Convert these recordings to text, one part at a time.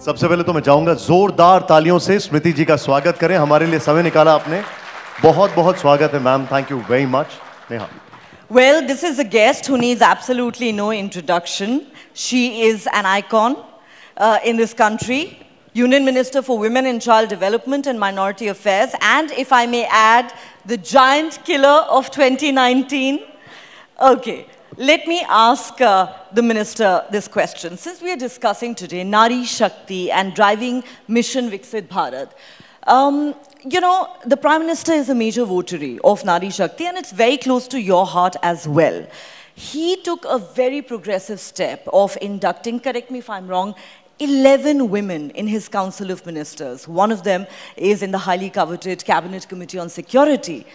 सबसे पहले तो मैं चाहूंगा जोरदार तालियों से स्मृति जी का स्वागत करें. हमारे लिए समय निकाला आपने. बहुत बहुत स्वागत है ma'am. Thank you very much. Neha. Well, this is a guest who needs absolutely no introduction. She is an icon in this country. Union Minister for Women and Child Development and Minority Affairs, and if I may add, the giant killer of 2019. Okay. Let me ask the Minister this question. Since we are discussing today Nari Shakti and driving Mission Viksit Bharat, you know, the Prime Minister is a major votary of Nari Shakti and it's very close to your heart as well. He took a very progressive step of inducting, correct me if I'm wrong, 11 women in his Council of Ministers. One of them is in the highly coveted Cabinet Committee on Security.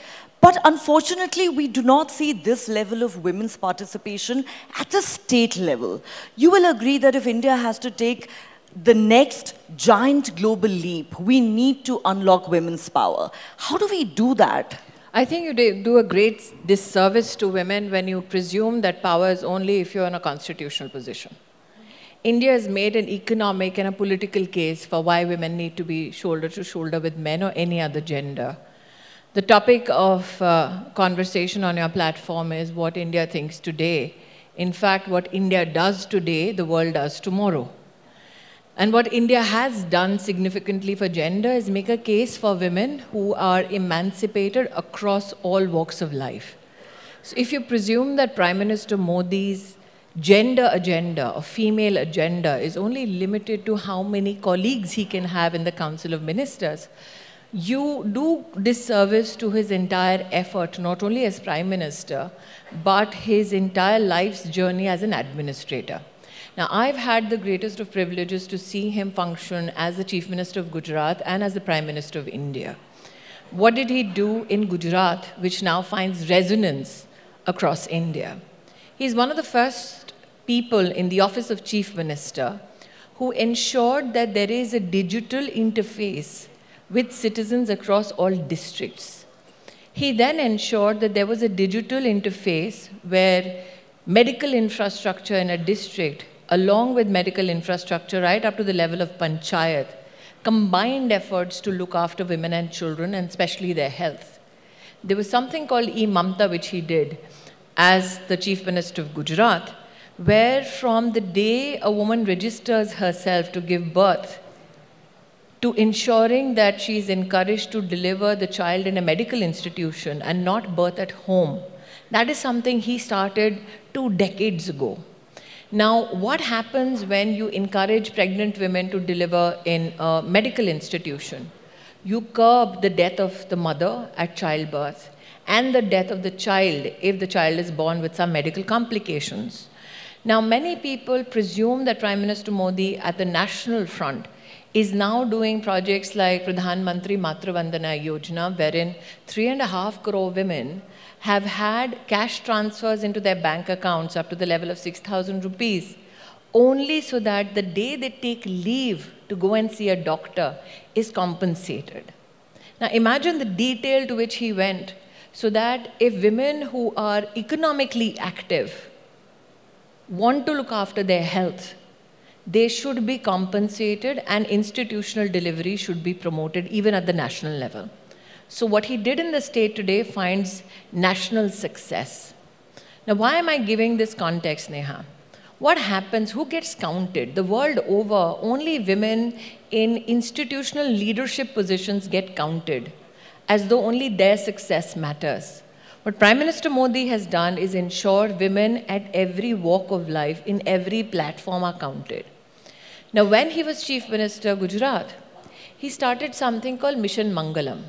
But unfortunately, we do not see this level of women's participation at the state level. You will agree that if India has to take the next giant global leap, we need to unlock women's power. How do we do that? I think you do a great disservice to women when you presume that power is only if you're in a constitutional position. India has made an economic and a political case for why women need to be shoulder to shoulder with men or any other gender. The topic of conversation on your platform is what India thinks today. In fact, what India does today, the world does tomorrow. And what India has done significantly for gender is make a case for women who are emancipated across all walks of life. So if you presume that Prime Minister Modi's gender agenda or female agenda is only limited to how many colleagues he can have in the Council of Ministers, you do disservice to his entire effort, not only as Prime Minister, but his entire life's journey as an administrator. Now, I've had the greatest of privileges to see him function as the Chief Minister of Gujarat and as the Prime Minister of India. What did he do in Gujarat, which now finds resonance across India? He's one of the first people in the office of Chief Minister who ensured that there is a digital interface with citizens across all districts. He then ensured that there was a digital interface where medical infrastructure in a district, along with medical infrastructure right up to the level of panchayat, combined efforts to look after women and children, and especially their health. There was something called e-Mamta, which he did as the Chief Minister of Gujarat, where from the day a woman registers herself to give birth, to ensuring that she is encouraged to deliver the child in a medical institution and not birth at home. That is something he started 2 decades ago. Now, what happens when you encourage pregnant women to deliver in a medical institution? You curb the death of the mother at childbirth and the death of the child if the child is born with some medical complications. Now, many people presume that Prime Minister Modi at the national front is now doing projects like Pradhan Mantri Matra Vandana Yojana, wherein 3.5 crore women have had cash transfers into their bank accounts up to the level of 6,000 rupees, only so that the day they take leave to go and see a doctor is compensated. Now imagine the detail to which he went, so that if women who are economically active want to look after their health, they should be compensated and institutional delivery should be promoted even at the national level. So what he did in the state today finds national success. Now, why am I giving this context, Neha? What happens? Who gets counted? The world over, only women in institutional leadership positions get counted, as though only their success matters. What Prime Minister Modi has done is ensure women at every walk of life, in every platform, are counted. Now, when he was Chief Minister of Gujarat, he started something called Mission Mangalam,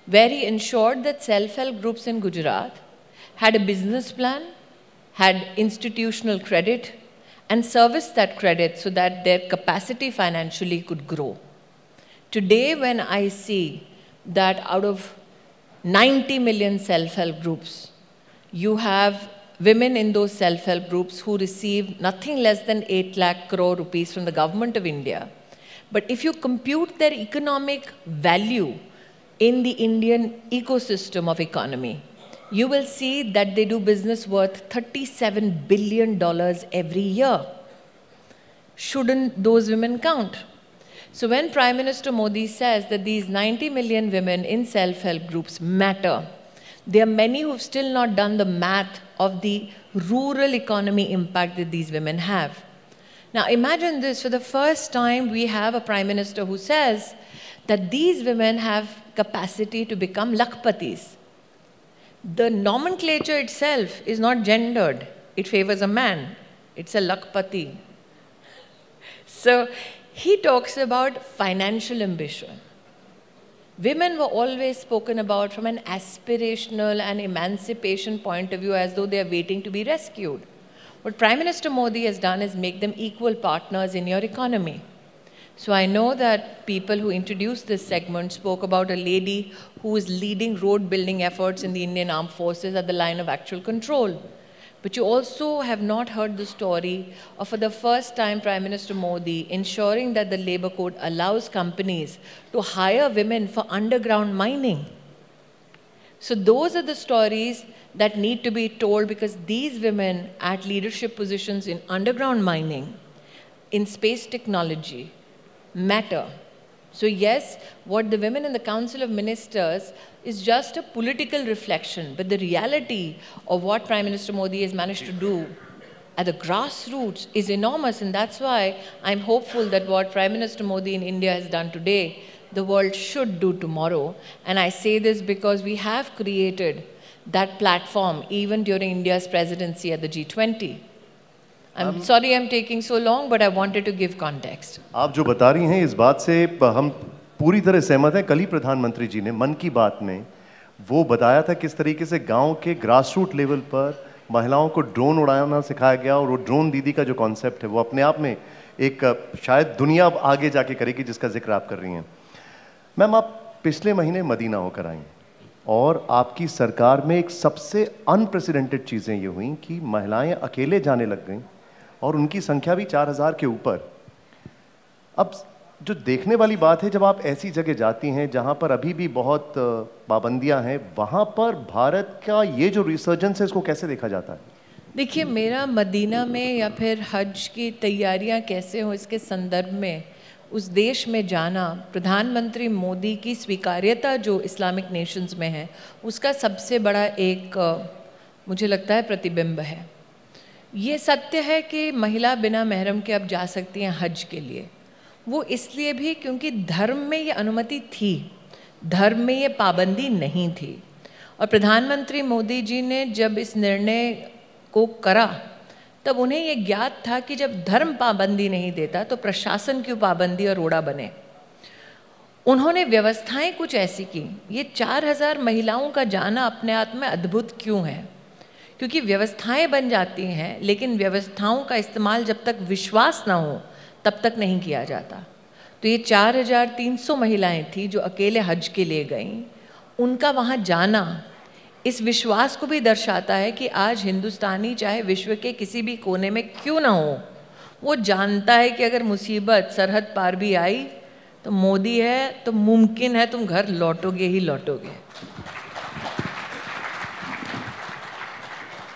where he ensured that self-help groups in Gujarat had a business plan, had institutional credit, and serviced that credit so that their capacity financially could grow. Today, when I see that out of 90 million self-help groups, you have women in those self-help groups who receive nothing less than 8 lakh crore rupees from the government of India. But if you compute their economic value in the Indian ecosystem of economy, you will see that they do business worth $37 billion every year. Shouldn't those women count? So when Prime Minister Modi says that these 90 million women in self-help groups matter, there are many who've still not done the math of the rural economy impact that these women have. Now imagine this, for the first time we have a Prime Minister who says that these women have capacity to become lakpatis. The nomenclature itself is not gendered. It favors a man. It's a lakpati. So he talks about financial ambition. Women were always spoken about from an aspirational and emancipation point of view as though they are waiting to be rescued. What Prime Minister Modi has done is make them equal partners in your economy. So I know that people who introduced this segment spoke about a lady who is leading road building efforts in the Indian Armed Forces at the line of actual control. But you also have not heard the story of, for the first time, Prime Minister Modi ensuring that the labor code allows companies to hire women for underground mining. So those are the stories that need to be told, because these women at leadership positions in underground mining, in space technology, matter. So yes, what the women in the Council of Ministers is just a political reflection, but the reality of what Prime Minister Modi has managed to do at the grassroots is enormous, and that's why I'm hopeful that what Prime Minister Modi in India has done today, the world should do tomorrow. And I say this because we have created that platform even during India's presidency at the G20. I'm sorry I'm taking so long, but I wanted to give context. आप जो बता रही हैं इस बात से हम पूरी तरह सहमत हैं। कल ही प्रधानमंत्री जी ने मन की बात में वो बताया था किस तरीके से गांव के ग्रासरूट लेवल पर महिलाओं को ड्रोन उड़ाना सिखाया गया, और वो ड्रोन दीदी का जो कॉन्सेप्ट है वो अपने आप में एक शायद दुनिया आगे जाके करेगी जिसका जिक्र आप कर रही हैं। मैम, आप पिछले महीने मदीना होकर आई और आपकी सरकार में एक सबसे अनप्रेसिडेंटेड चीज़ें ये हुई कि महिलाएं अकेले जाने लग गईं और उनकी संख्या भी 4000 के ऊपर। अब जो देखने वाली बात है, जब आप ऐसी जगह जाती हैं जहां पर अभी भी बहुत पाबंदियां हैं, वहां पर भारत का ये जो रिसर्जेंस है इसको कैसे देखा जाता है? देखिए, मेरा मदीना में या फिर हज की तैयारियां कैसे हो इसके संदर्भ में उस देश में जाना, प्रधानमंत्री मोदी की स्वीकार्यता जो इस्लामिक नेशंस में है उसका सबसे बड़ा एक मुझे लगता है प्रतिबिंब है। ये सत्य है कि महिला बिना महरम के अब जा सकती हैं हज के लिए। वो इसलिए भी क्योंकि धर्म में ये अनुमति थी, धर्म में ये पाबंदी नहीं थी। और प्रधानमंत्री मोदी जी ने जब इस निर्णय को करा तब उन्हें ये ज्ञात था कि जब धर्म पाबंदी नहीं देता तो प्रशासन क्यों पाबंदी और रोड़ा बने। उन्होंने व्यवस्थाएं कुछ ऐसी की। ये 4000 महिलाओं का जाना अपने आप में अद्भुत क्यों है? क्योंकि व्यवस्थाएं बन जाती हैं, लेकिन व्यवस्थाओं का इस्तेमाल जब तक विश्वास ना हो तब तक नहीं किया जाता। तो ये 4300 महिलाएं थी जो अकेले हज के लिए गईं। उनका वहाँ जाना इस विश्वास को भी दर्शाता है कि आज हिंदुस्तानी चाहे विश्व के किसी भी कोने में क्यों ना हो, वो जानता है कि अगर मुसीबत सरहद पार भी आई तो मोदी है तो मुमकिन है तुम घर लौटोगे ही लौटोगे।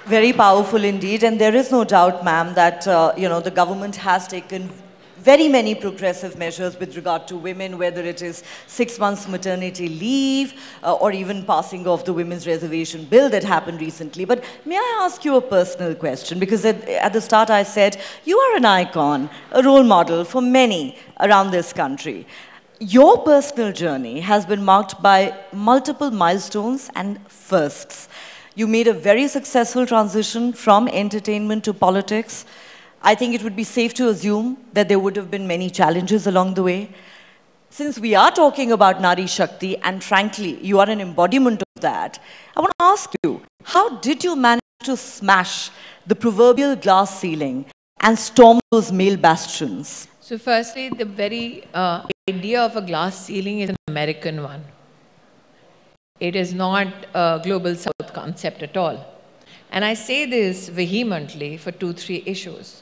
Very powerful indeed, and there is no doubt, ma'am, that the government has taken very many progressive measures with regard to women, whether it is 6 months maternity leave or even passing of the Women's Reservation Bill that happened recently. But may I ask you a personal question? Because at the start I said you are an icon, a role model for many around this country. Your personal journey has been marked by multiple milestones and firsts. You made a very successful transition from entertainment to politics. I think it would be safe to assume that there would have been many challenges along the way. Since we are talking about Nari Shakti, and frankly, you are an embodiment of that, I want to ask you, how did you manage to smash the proverbial glass ceiling and storm those male bastions? So firstly, the very idea of a glass ceiling is an American one. It is not a global south concept at all. And I say this vehemently for 2-3 issues.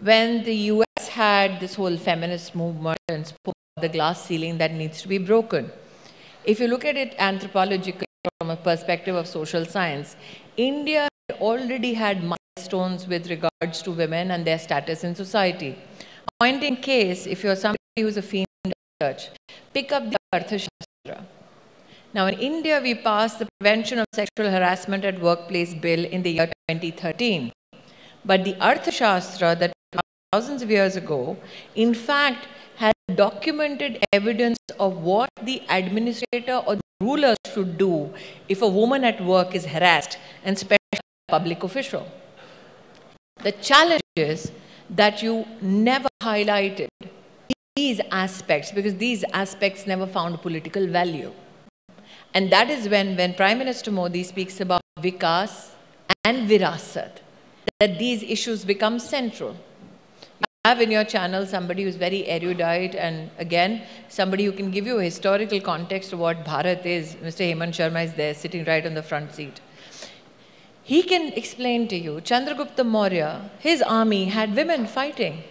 When the US had this whole feminist movement and spoke about the glass ceiling that needs to be broken, if you look at it anthropologically from a perspective of social science, India already had milestones with regards to women and their status in society. Point in case, if you're somebody who's a female research, pick up the Arthashastra. Now, in India, we passed the Prevention of Sexual Harassment at Workplace Bill in the year 2013. But the Arthashastra that thousands of years ago, in fact, has documented evidence of what the administrator or the ruler should do if a woman at work is harassed, and especially a public official. The challenge is that you never highlighted these aspects, because these aspects never found political value. And that is when Prime Minister Modi speaks about Vikas and Virasat, that these issues become central. You have in your channel somebody who's very erudite, and again, somebody who can give you a historical context of what Bharat is. Mr. Hemant Sharma is there, sitting right on the front seat. He can explain to you, Chandragupta Maurya, his army had women fighting.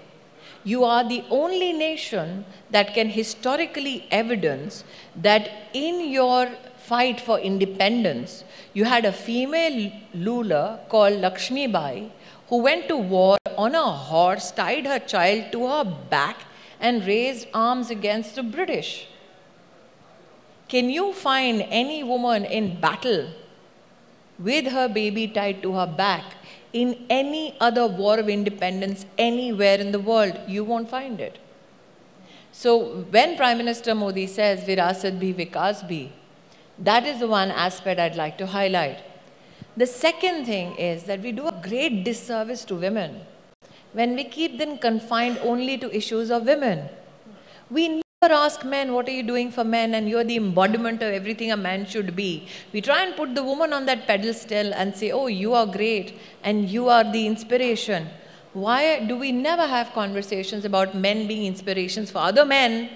You are the only nation that can historically evidence that in your fight for independence, you had a female ruler called Lakshmi Bai who went to war on a horse, tied her child to her back, and raised arms against the British. Can you find any woman in battle with her baby tied to her back in any other war of independence anywhere in the world? You won't find it. So when Prime Minister Modi says Virasat bhi Vikas bhi, that is the one aspect I'd like to highlight. The second thing is that we do a great disservice to women when we keep them confined only to issues of women. We never ask men, what are you doing for men, and you're the embodiment of everything a man should be. We try and put the woman on that pedestal and say, oh, you are great and you are the inspiration. Why do we never have conversations about men being inspirations for other men,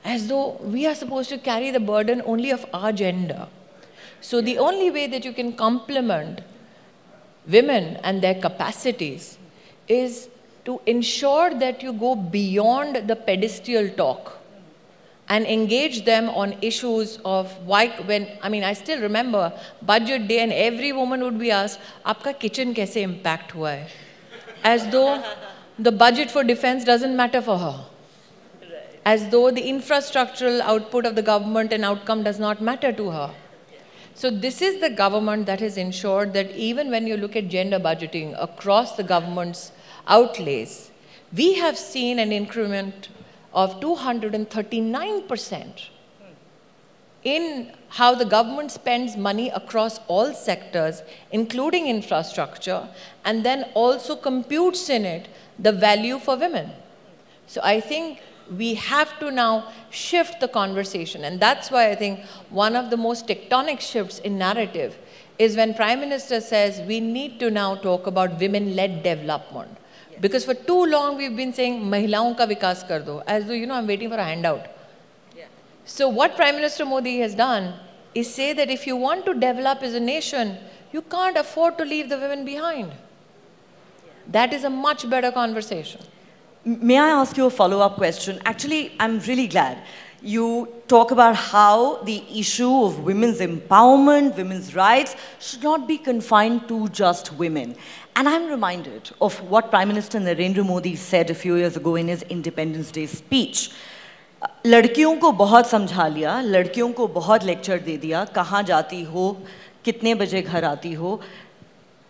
as though we are supposed to carry the burden only of our gender? So the only way that you can complement women and their capacities is to ensure that you go beyond the pedestal talk and engage them on issues of why, I still remember budget day and every woman would be asked, "Aapka kitchen kaise impact hua hai?" As though the budget for defense doesn't matter for her. As though the infrastructural output of the government and outcome does not matter to her. So this is the government that has ensured that even when you look at gender budgeting across the government's outlays, we have seen an increment of 239% in how the government spends money across all sectors, including infrastructure, and then also computes in it the value for women. So I think we have to now shift the conversation, and that's why I think one of the most tectonic shifts in narrative is when Prime Minister says we need to now talk about women-led development. Because for too long we've been saying, Mahilaon ka vikas kar do, as though, I'm waiting for a handout. So what Prime Minister Modi has done is say that if you want to develop as a nation, you can't afford to leave the women behind. That is a much better conversation. May I ask you a follow-up question? Actually, I'm really glad you talk about how the issue of women's empowerment, women's rights should not be confined to just women. And I'm reminded of what Prime Minister Narendra Modi said a few years ago in his Independence Day speech. लड़कियों को बहुत समझा लिया, लड़कियों को बहुत lecture दे दिया, कहाँ जाती हो, कितने बजे घर आती हो.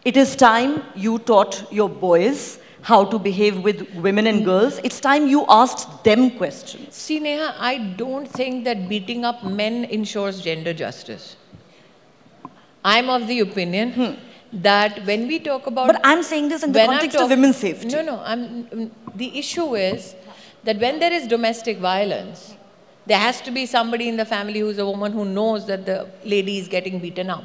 It is time you taught your boys how to behave with women and girls. It's time you asked them questions. See, Neha, I don't think that beating up men ensures gender justice. I'm of the opinion that when we talk about... But I'm saying this in the context of women's safety. No, the issue is that when there is domestic violence, there has to be somebody in the family who's a woman who knows that the lady is getting beaten up.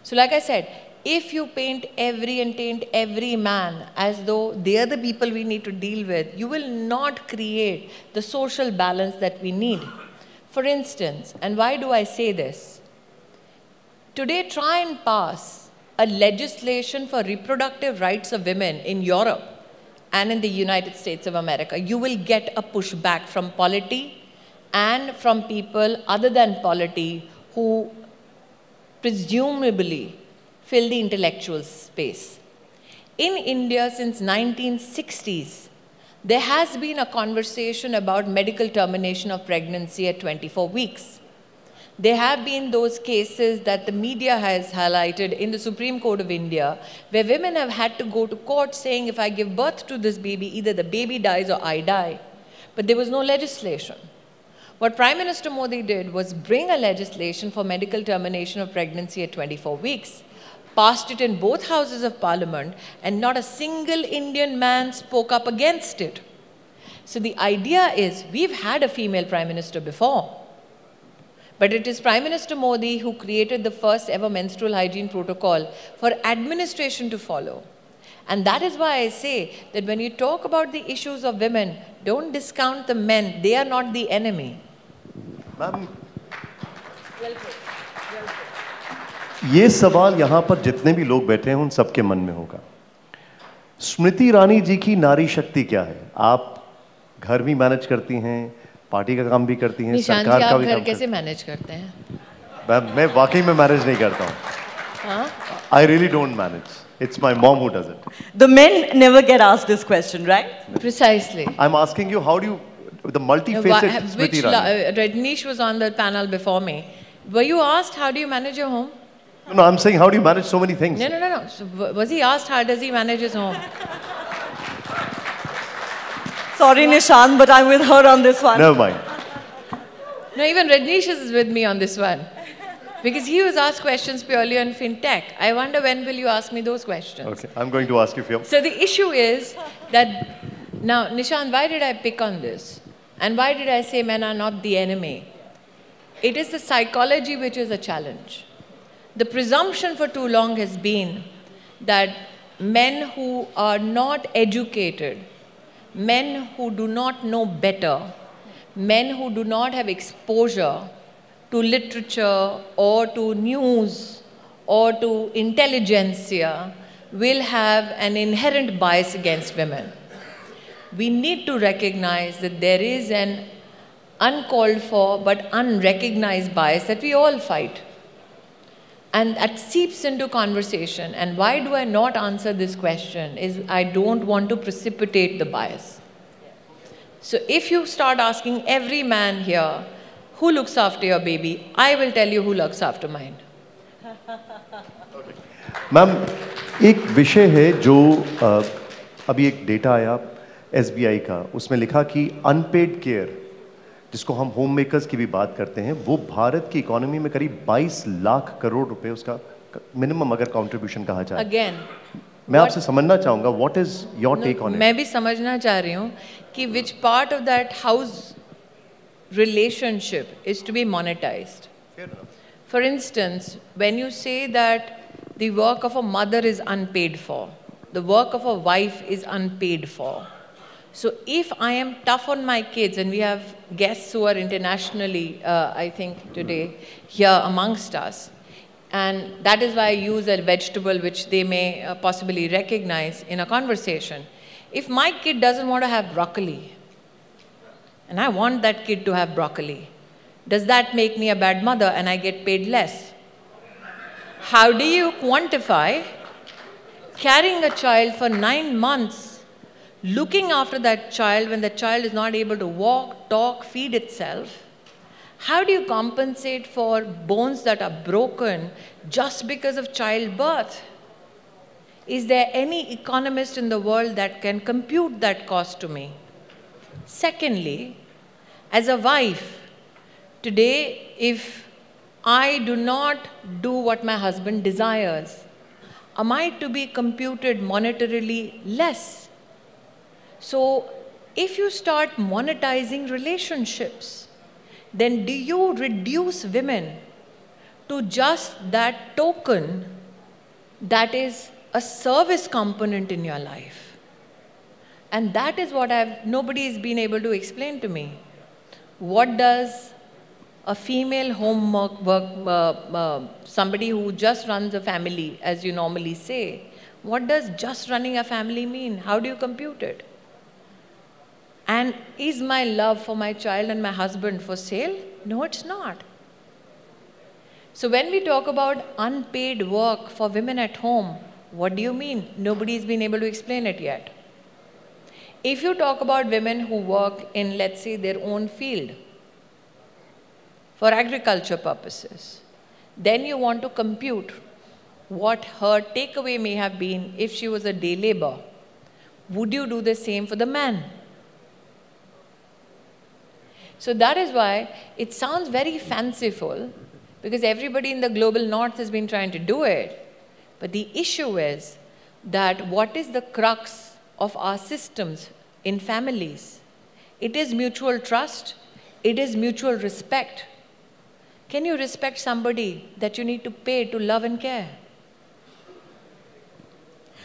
So like I said, if you paint and taint every man as though they are the people we need to deal with, you will not create the social balance that we need. For instance, and why do I say this? Today, try and pass a legislation for reproductive rights of women in Europe and in the United States of America. You will get a pushback from polity and from people other than polity who presumably fill the intellectual space. In India, since 1960s, There has been a conversation about medical termination of pregnancy at 24 weeks. There have been those cases that the media has highlighted in the Supreme Court of India, where women have had to go to court saying, if I give birth to this baby, either the baby dies or I die. But there was no legislation. What Prime Minister Modi did was bring a legislation for medical termination of pregnancy at 24 weeks, passed it in both houses of parliament, and not a single Indian man spoke up against it. So the idea is, we've had a female Prime Minister before. But it is Prime Minister Modi who created the first ever menstrual hygiene protocol for administration to follow. And that is why I say that when you talk about the issues of women, don't discount the men. They are not the enemy. Ma'am, ये सवाल यहाँ पर जितने भी लोग बैठे हैं उन सबके मन में होगा। स्मृति ईरानी जी की नारी शक्ति क्या है? आप घर भी मैनेज करती हैं, पार्टी का काम भी करती हैं, सरकार का भी काम करती हैं। घर कैसे मैनेज करते हैं? मैं वाकई में मैनेज नहीं करता हूँ। I really don't manage. It's my mom who does it. The men never get asked this question, right? Precisely. I'm asking you, how do you, the multifaceted Smriti Irani. Rajneesh was on the panel before me. Were you asked, how do you manage your home? No, I'm saying, how do you manage so many things? No. So, was he asked, how does he manage his home? Sorry, Nishan, but I'm with her on this one. Never mind. No, even Rajneesh is with me on this one. Because he was asked questions purely on fintech. I wonder when will you ask me those questions? Okay, I'm going to ask you for. So the issue is that, now Nishan, why did I pick on this? And why did I say men are not the enemy? It is the psychology which is a challenge. The presumption for too long has been that men who are not educated, men who do not know better, men who do not have exposure to literature or to news or to intelligentsia will have an inherent bias against women. We need to recognize that there is an uncalled for but unrecognized bias that we all fight. And that seeps into conversation. And why do I not answer this question is I don't want to precipitate the bias. So if you start asking every man here, who looks after your baby? I will tell you who looks after mine. Ma'am, एक विषय है जो अभी एक data आया SBI का, उसमें लिखा कि अनपेड केयर, जिसको हम होम मेकर्स की भी बात करते हैं, वो भारत की इकोनॉमी में करीब 22 लाख करोड़ रुपए उसका मिनिमम अगर कंट्रीब्यूशन कहा जाए। Again, मैं आपसे समझना चाहूँगा, what is your take on it? मैं भी समझना चाह रही हूँ कि which part of that house relationship is to be monetized. For instance, when you say that the work of a mother is unpaid for, the work of a wife is unpaid for. So if I am tough on my kids, and we have guests who are internationally, I think today, here amongst us, and that is why I use a vegetable which they may possibly recognize in a conversation. If my kid doesn't want to have broccoli, and I want that kid to have broccoli, does that make me a bad mother and I get paid less? How do you quantify carrying a child for 9 months, looking after that child when the child is not able to walk, talk, feed itself? How do you compensate for bones that are broken just because of childbirth? Is there any economist in the world that can compute that cost to me? Secondly, as a wife, today, if I do not do what my husband desires, am I to be computed monetarily less? So, if you start monetizing relationships, then do you reduce women to just that token that is a service component in your life? And that is what nobody has been able to explain to me. What does a female somebody who just runs a family, as you normally say, what does just running a family mean? How do you compute it? And is my love for my child and my husband for sale? No, it's not. So when we talk about unpaid work for women at home, what do you mean? Nobody's been able to explain it yet. If you talk about women who work in, let's say, their own field for agriculture purposes, then you want to compute what her takeaway may have been if she was a day labor. Would you do the same for the man? So that is why it sounds very fanciful, because everybody in the global north has been trying to do it. But the issue is that what is the crux of our systems in families? It is mutual trust. It is mutual respect. Can you respect somebody that you need to pay to love and care?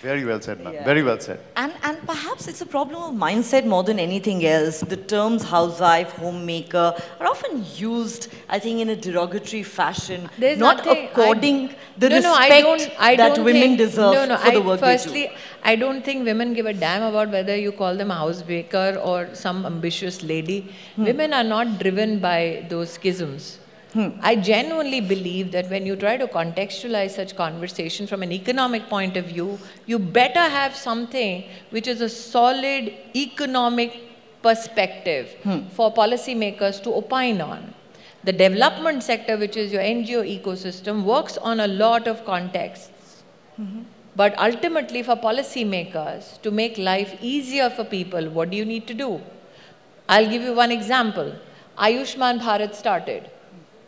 Very well said, ma'am. Very well said. And perhaps it's a problem of mindset more than anything else. The terms housewife, homemaker are often used, I think, in a derogatory fashion, not according the respect that women deserve for the work they do. Firstly, I don't think women give a damn about whether you call them housemaker or some ambitious lady. Women are not driven by those schisms. I genuinely believe that when you try to contextualize such conversation from an economic point of view, you better have something which is a solid economic perspective for policymakers to opine on. The development sector, which is your NGO ecosystem, works on a lot of contexts. But ultimately, for policymakers to make life easier for people, what do you need to do? I'll give you one example. Ayushman Bharat started.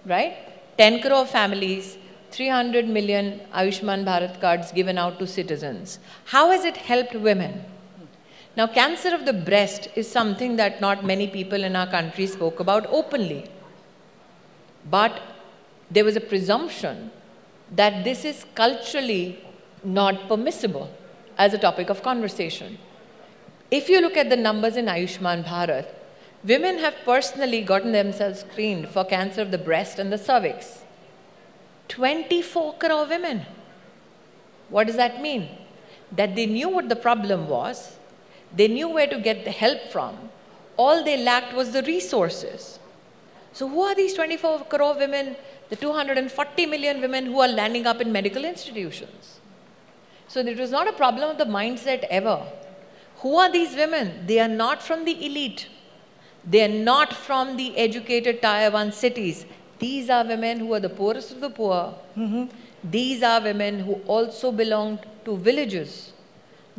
Right? 10 crore families, 300 million Ayushman Bharat cards given out to citizens. How has it helped women? Now, cancer of the breast is something that not many people in our country spoke about openly. But there was a presumption that this is culturally not permissible as a topic of conversation. If you look at the numbers in Ayushman Bharat, women have personally gotten themselves screened for cancer of the breast and the cervix. 24 crore women. What does that mean? That they knew what the problem was, they knew where to get the help from, all they lacked was the resources. So who are these 24 crore women, the 240 million women who are landing up in medical institutions? So it was not a problem of the mindset ever. Who are these women? They are not from the elite. They are not from the educated Tier 1 cities. These are women who are the poorest of the poor. These are women who also belonged to villages.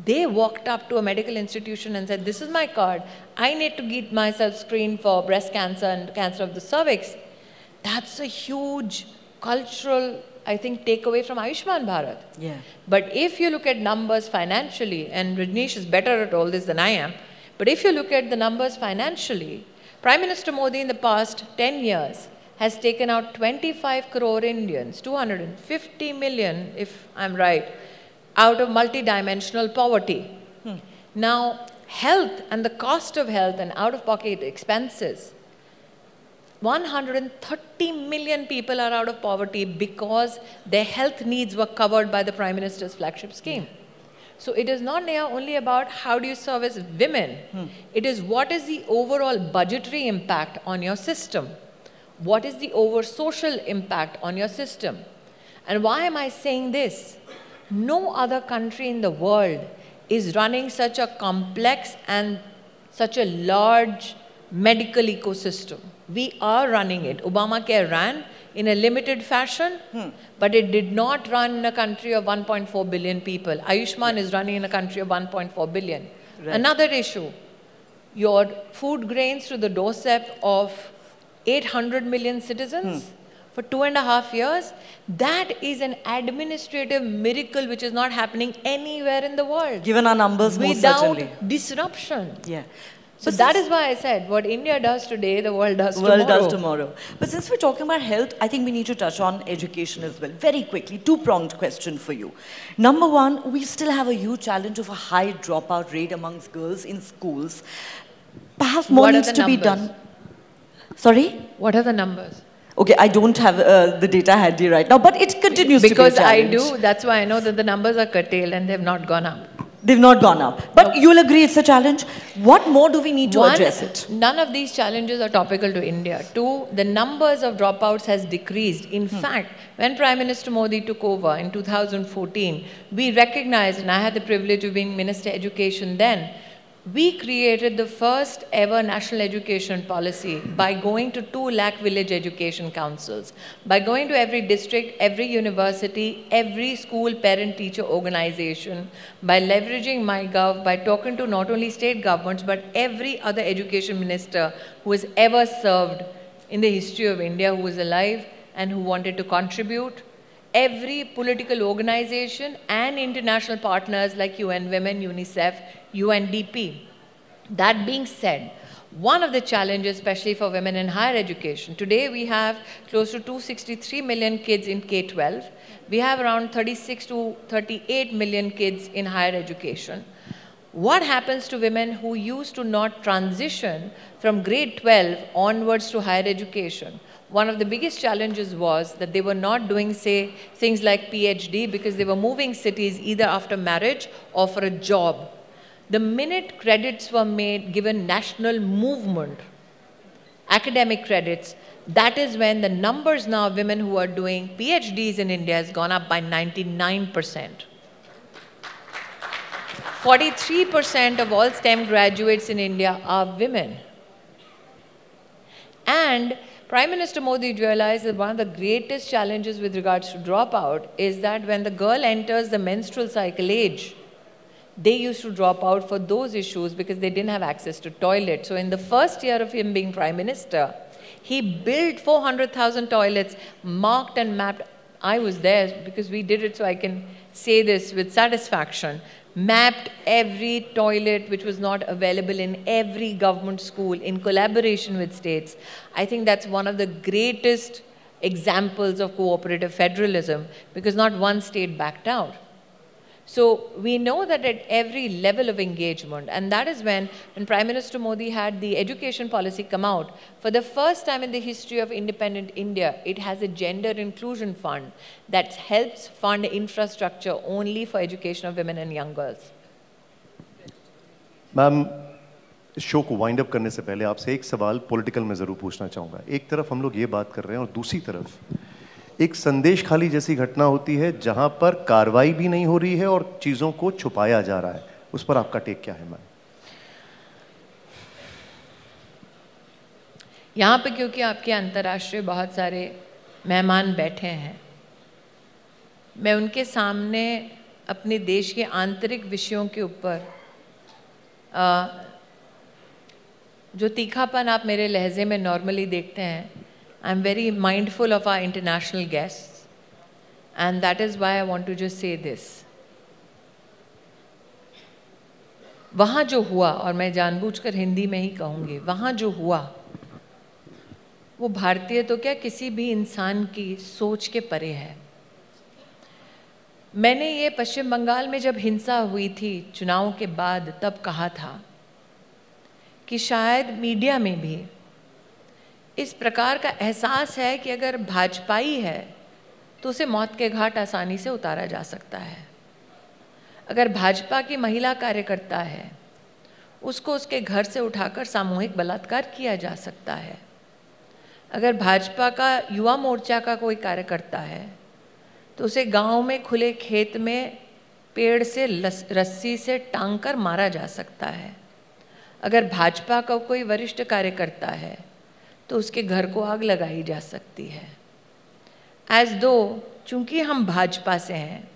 They walked up to a medical institution and said, this is my card. I need to get myself screened for breast cancer and cancer of the cervix. That's a huge cultural, I think, takeaway from Ayushman Bharat. Yeah. But if you look at numbers financially, and Rajneesh is better at all this than I am, but if you look at the numbers financially, Prime Minister Modi in the past 10 years has taken out 25 crore Indians, 250 million, if I'm right, out of multidimensional poverty. Now, health and the cost of health and out-of-pocket expenses, 130 million people are out of poverty because their health needs were covered by the Prime Minister's flagship scheme. So it is not now only about how do you service women. It is what is the overall budgetary impact on your system? What is the over social impact on your system? And why am I saying this? No other country in the world is running such a complex and such a large medical ecosystem. We are running it. Obamacare ran in a limited fashion, but it did not run in a country of 1.4 billion people. Ayushman is running in a country of 1.4 billion. Right. Another issue, your food grains to the doorstep of 800 million citizens for 2.5 years, that is an administrative miracle which is not happening anywhere in the world. Given our numbers, most certainly. Without disruption. Yeah. So that is why I said, what India does today, the world does tomorrow. The world does tomorrow. But since we're talking about health, I think we need to touch on education as well. Very quickly, two-pronged question for you. Number one, we still have a huge challenge of a high dropout rate amongst girls in schools. Perhaps more needs to be done. Sorry? What are the numbers? Okay, I don't have the data handy right now, but it continues to be a challenge. Because I do, that's why I know that the numbers are curtailed and they've not gone up. They've not gone up. But you'll agree it's a challenge. What more do we need to address it? None of these challenges are topical to India. Two, the numbers of dropouts has decreased. In fact, when Prime Minister Modi took over in 2014, we recognized, and I had the privilege of being Minister of Education then, We created the first ever national education policy by going to 2 lakh village education councils, by going to every district, every university, every school parent teacher organization, by leveraging MyGov, by talking to not only state governments but every other education minister who has ever served in the history of India, who is alive and who wanted to contribute, every political organization and international partners like UN Women, UNICEF, UNDP. That being said, one of the challenges, especially for women in higher education, today we have close to 263 million kids in K-12. We have around 36 to 38 million kids in higher education. What happens to women who used to not transition from grade 12 onwards to higher education? One of the biggest challenges was that they were not doing, say, things like PhD because they were moving cities either after marriage or for a job. The minute credits were made, given national movement, academic credits, that is when the numbers now of women who are doing PhDs in India has gone up by 99%. 43% of all STEM graduates in India are women. And Prime Minister Modi realized that one of the greatest challenges with regards to dropout is that when the girl enters the menstrual cycle age, they used to drop out for those issues because they didn't have access to toilets. So in the first year of him being Prime Minister, he built 400,000 toilets, marked and mapped. I was there because we did it, so I can say this with satisfaction. Mapped every toilet which was not available in every government school in collaboration with states. I think that's one of the greatest examples of cooperative federalism because not one state backed out. So we know that at every level of engagement, and that is when Prime Minister Modi had the education policy come out, for the first time in the history of independent India, it has a gender inclusion fund that helps fund infrastructure only for education of women and young girls. Ma'am, show को wind up करने से पहले आपसे एक सवाल political में ज़रूर पूछना चाहूँगा। एक तरफ हम लोग ये बात कर रहे हैं और दूसरी तरफ एक संदेश खाली जैसी घटना होती है जहां पर कार्रवाई भी नहीं हो रही है और चीजों को छुपाया जा रहा है। उस पर आपका टेक क्या है मैम? यहाँ पे क्योंकि आपके अंतर्राष्ट्रीय बहुत सारे मेहमान बैठे हैं, मैं उनके सामने अपने देश के आंतरिक विषयों के ऊपर जो तीखापन आप मेरे लहजे में नॉर्मली देखते हैं, I'm very mindful of our international guests, and that is why I want to just say this. वहाँ जो हुआ, और मैं जानबूझकर हिंदी में ही कहूँगी, वहाँ जो हुआ वो भारतीय तो क्या किसी भी इंसान की सोच के परे है। मैंने ये पश्चिम बंगाल में जब हिंसा हुई थी चुनाव के बाद तब कहा था कि शायद मीडिया में भी इस प्रकार का एहसास है कि अगर भाजपाई है तो उसे मौत के घाट आसानी से उतारा जा सकता है। अगर भाजपा की महिला कार्यकर्ता है उसको उसके घर से उठाकर सामूहिक बलात्कार किया जा सकता है। अगर भाजपा का युवा मोर्चा का कोई कार्यकर्ता है तो उसे गांव में खुले खेत में पेड़ से रस्सी से टांग कर मारा जा सकता है। अगर भाजपा का कोई वरिष्ठ कार्यकर्ता है तो उसके घर को आग लगाई जा सकती है। एज दो चूंकि हम भाजपा से हैं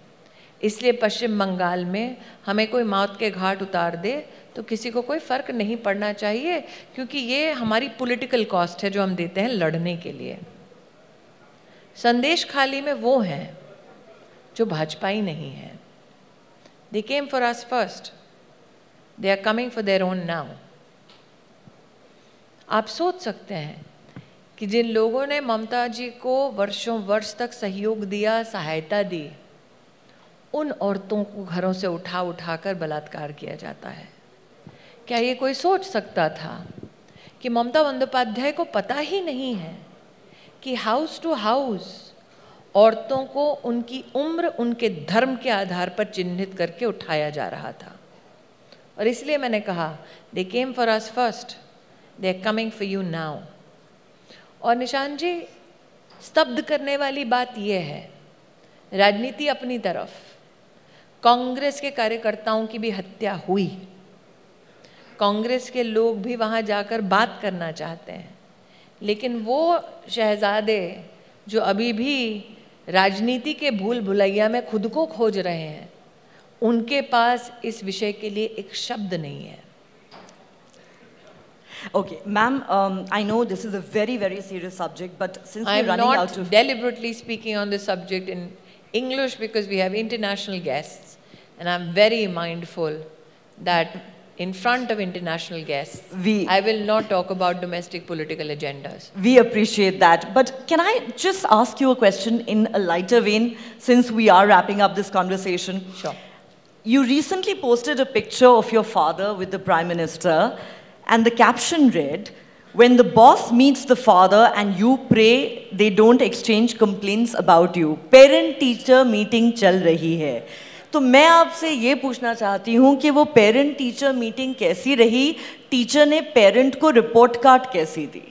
इसलिए पश्चिम बंगाल में हमें कोई मौत के घाट उतार दे तो किसी को कोई फ़र्क नहीं पड़ना चाहिए, क्योंकि ये हमारी पॉलिटिकल कॉस्ट है जो हम देते हैं लड़ने के लिए। संदेश खाली में वो हैं जो भाजपाई नहीं हैं। They came for us first. They are coming for their own now. आप सोच सकते हैं कि जिन लोगों ने ममता जी को वर्षों वर्ष तक सहयोग दिया, सहायता दी, उन औरतों को घरों से उठा उठाकर बलात्कार किया जाता है। क्या ये कोई सोच सकता था कि ममता बंदोपाध्याय को पता ही नहीं है कि हाउस टू हाउस औरतों को उनकी उम्र, उनके धर्म के आधार पर चिन्हित करके उठाया जा रहा था। और इसलिए मैंने कहा, they came for us first, they are coming for you now. और निशान जी, स्तब्ध करने वाली बात यह है, राजनीति अपनी तरफ, कांग्रेस के कार्यकर्ताओं की भी हत्या हुई, कांग्रेस के लोग भी वहाँ जाकर बात करना चाहते हैं, लेकिन वो शहजादे जो अभी भी राजनीति के भूल भुलैया में खुद को खोज रहे हैं, उनके पास इस विषय के लिए एक शब्द नहीं है. Okay, ma'am, I know this is a very, very serious subject, but since I'm we're running out of... not deliberately speaking on this subject in English because we have international guests, and I'm very mindful that in front of international guests, I will not talk about domestic political agendas. We appreciate that. But can I just ask you a question in a lighter vein, since we are wrapping up this conversation? Sure. You recently posted a picture of your father with the Prime Minister, and the caption read, "When the boss meets the father and you pray, they don't exchange complaints about you. Parent-teacher meeting चल रही है." तो मैं आपसे ये पूछना चाहती हूँ कि वो पेरेंट-टीचर मीटिंग कैसी रही? टीचर ने पेरेंट को रिपोर्ट कार्ड कैसी दी?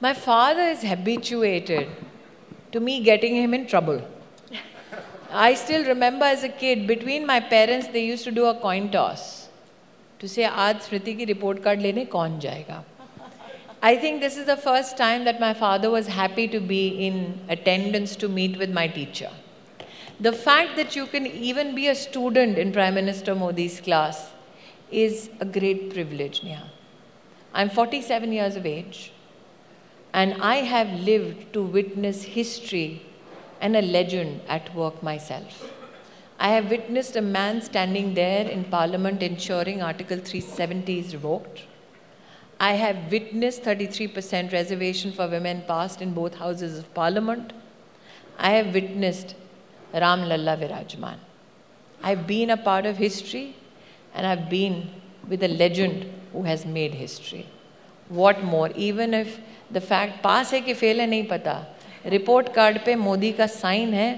My father is habituated to me getting him in trouble. I still remember as a kid, between my parents, they used to do a coin toss to say, आज स्मृति की report card लेने कौन जाएगा? I think this is the first time that my father was happy to be in attendance to meet with my teacher. The fact that you can even be a student in Prime Minister Modi's class is a great privilege, Neha. I'm 47 years of age, and I have lived to witness history and a legend at work myself. I have witnessed a man standing there in Parliament ensuring Article 370 is revoked. I have witnessed 33% reservation for women passed in both houses of Parliament. I have witnessed Ram Lalla Virajman. I've been a part of history, and I've been with a legend who has made history. What more? Even if the fact pass hai ki fail hai nahi pata, report card पे मोदी का sign है,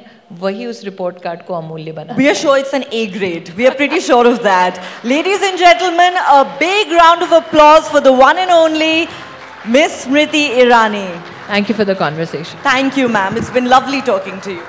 वही उस report card को अमूल्य बना. We are sure it's an A grade. We are pretty sure of that. Ladies and gentlemen, a big round of applause for the one and only Miss Smriti Irani. Thank you for the conversation. Thank you, ma'am. It's been lovely talking to you.